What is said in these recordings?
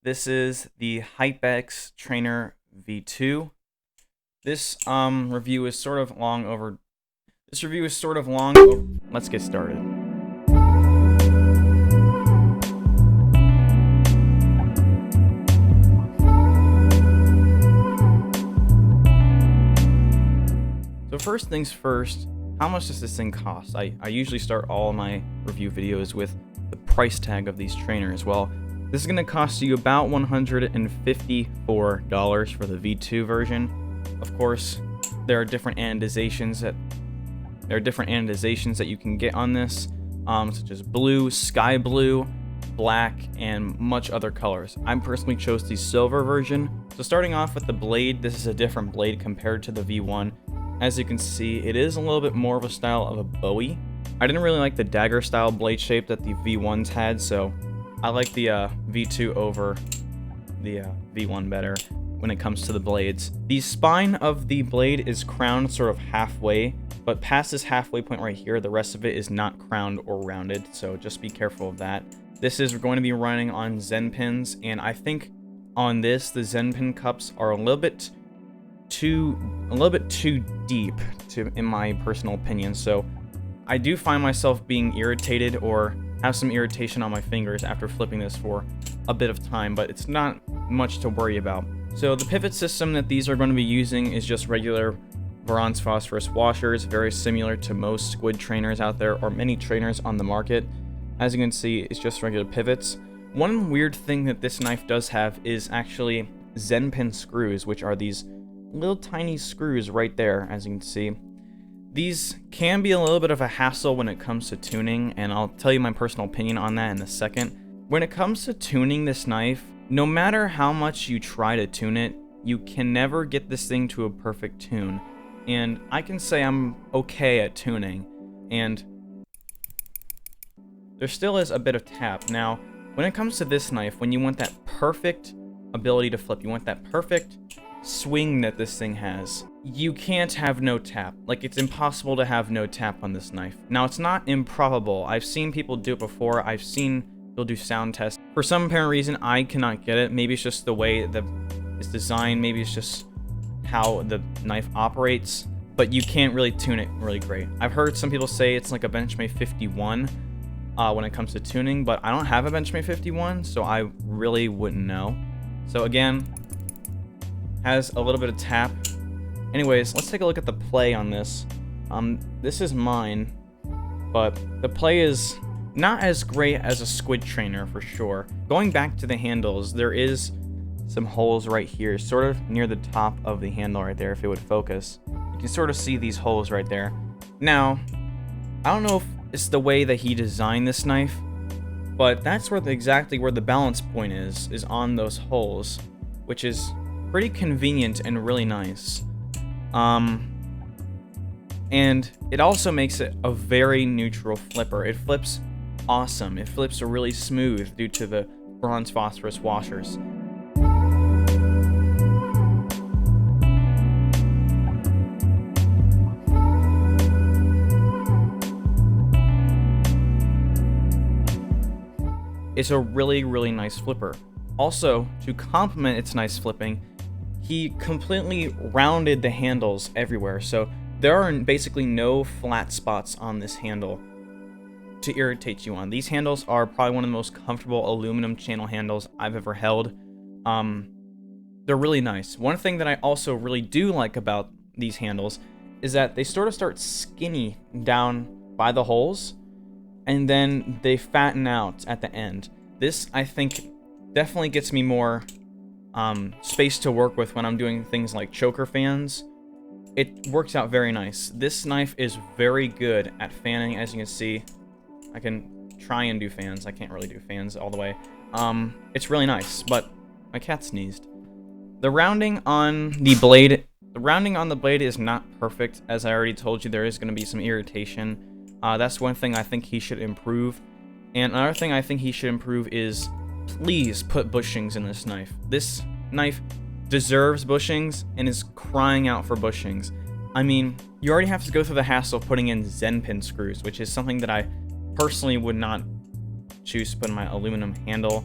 This is the HYPEX Trainer V2. This review is sort of long over. Let's get started. So first things first, how much does this thing cost? I usually start all my review videos with the price tag of these trainers. Well, this is going to cost you about $154 for the V2 version. Of course, there are different anodizations that you can get on this, such as blue, sky blue, black, and much other colors. I personally chose the silver version. So starting off with the blade, this is a different blade compared to the V1. As you can see, it is a little bit more of a style of a Bowie. I didn't really like the dagger style blade shape that the V1s had, so I like the V2 over the V1 better when it comes to the blades. The spine of the blade is crowned sort of halfway, but past this halfway point right here, the rest of it is not crowned or rounded, so just be careful of that. This is going to be running on Zen pins, and I think on this, the Zen pin cups are a little bit too deep, in my personal opinion, so I do find myself being irritated or have some irritation on my fingers after flipping this for a bit of time, but it's not much to worry about. So the pivot system that these are going to be using is just regular bronze phosphorus washers, very similar to most squid trainers out there or many trainers on the market. As you can see, it's just regular pivots. One weird thing that this knife does have is actually Zen pin screws, which are these little tiny screws right there, as you can see. These can be a little bit of a hassle when it comes to tuning, and I'll tell you my personal opinion on that in a second. When it comes to tuning this knife, no matter how much you try to tune it, you can never get this thing to a perfect tune. And I can say I'm okay at tuning, and there still is a bit of tap. Now, when it comes to this knife, when you want that perfect ability to flip, you want that perfect swing that this thing has, you can't have no tap. Like, it's impossible to have no tap on this knife. Now, it's not improbable. I've seen people do it before. I've seen people do sound tests. For some apparent reason, I cannot get it. Maybe it's just the way it's designed. Maybe it's just how the knife operates. But you can't really tune it really great. I've heard some people say it's like a Benchmade 51 when it comes to tuning, but I don't have a Benchmade 51, so I really wouldn't know. So again, has a little bit of tap. Anyways, let's take a look at the play on this. This is mine, but the play is not as great as a squid trainer for sure. Going back to the handles, there is some holes right here, sort of near the top of the handle right there, if it would focus. You can sort of see these holes right there. Now, I don't know if it's the way that he designed this knife, but that's exactly where the balance point is on those holes, which is pretty convenient and really nice. And it also makes it a very neutral flipper. It flips awesome. It flips really smooth due to the bronze phosphorus washers. It's a really, really nice flipper. Also, to complement its nice flipping, he completely rounded the handles everywhere, so there are basically no flat spots on this handle to irritate you on. These handles are probably one of the most comfortable aluminum channel handles I've ever held. They're really nice. One thing that I also really do like about these handles is that they sort of start skinny down by the holes, and then they fatten out at the end. This, I think, definitely gets me more space to work with when I'm doing things like choker fans. It works out very nice. This knife is very good at fanning. As you can see, I can try and do fans. I can't really do fans all the way. It's really nice, but my cat sneezed. The rounding on the blade is not perfect. As I already told you, there is going to be some irritation. That's one thing I think he should improve. And another thing I think he should improve is, please put bushings in this knife. This knife deserves bushings and is crying out for bushings. I mean, you already have to go through the hassle of putting in Zen pin screws, which is something that I personally would not choose to put in my aluminum handle.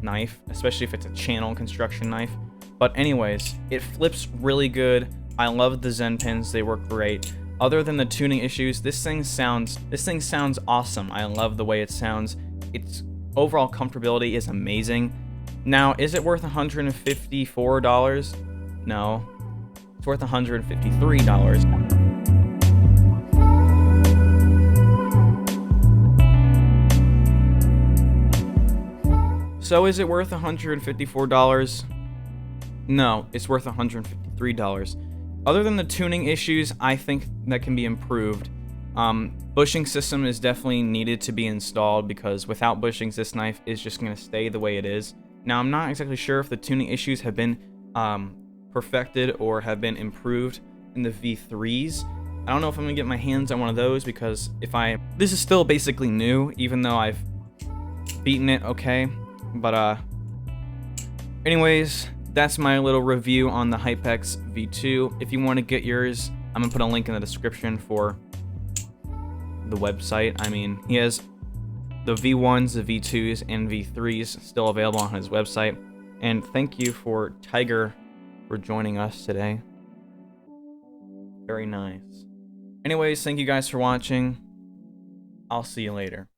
knife, especially if it's a channel construction knife. But anyways, it flips really good. I love the Zen pins, they work great. Other than the tuning issues, this thing sounds awesome. I love the way it sounds. Its overall comfortability is amazing. Now, is it worth $154? No. It's worth $153. So is it worth $154? No, it's worth $153. Other than the tuning issues, I think that can be improved. Bushing system is definitely needed to be installed because without bushings, this knife is just going to stay the way it is. Now, I'm not exactly sure if the tuning issues have been perfected or have been improved in the V3s. I don't know if I'm going to get my hands on one of those because this is still basically new, even though I've beaten it okay. But anyways, that's my little review on the HYPEX V2. If you want to get yours, I'm going to put a link in the description for the website. I mean, he has the V1s, the V2s, and V3s still available on his website. And thank you for Tiger for joining us today. Very nice. Anyways, thank you guys for watching. I'll see you later.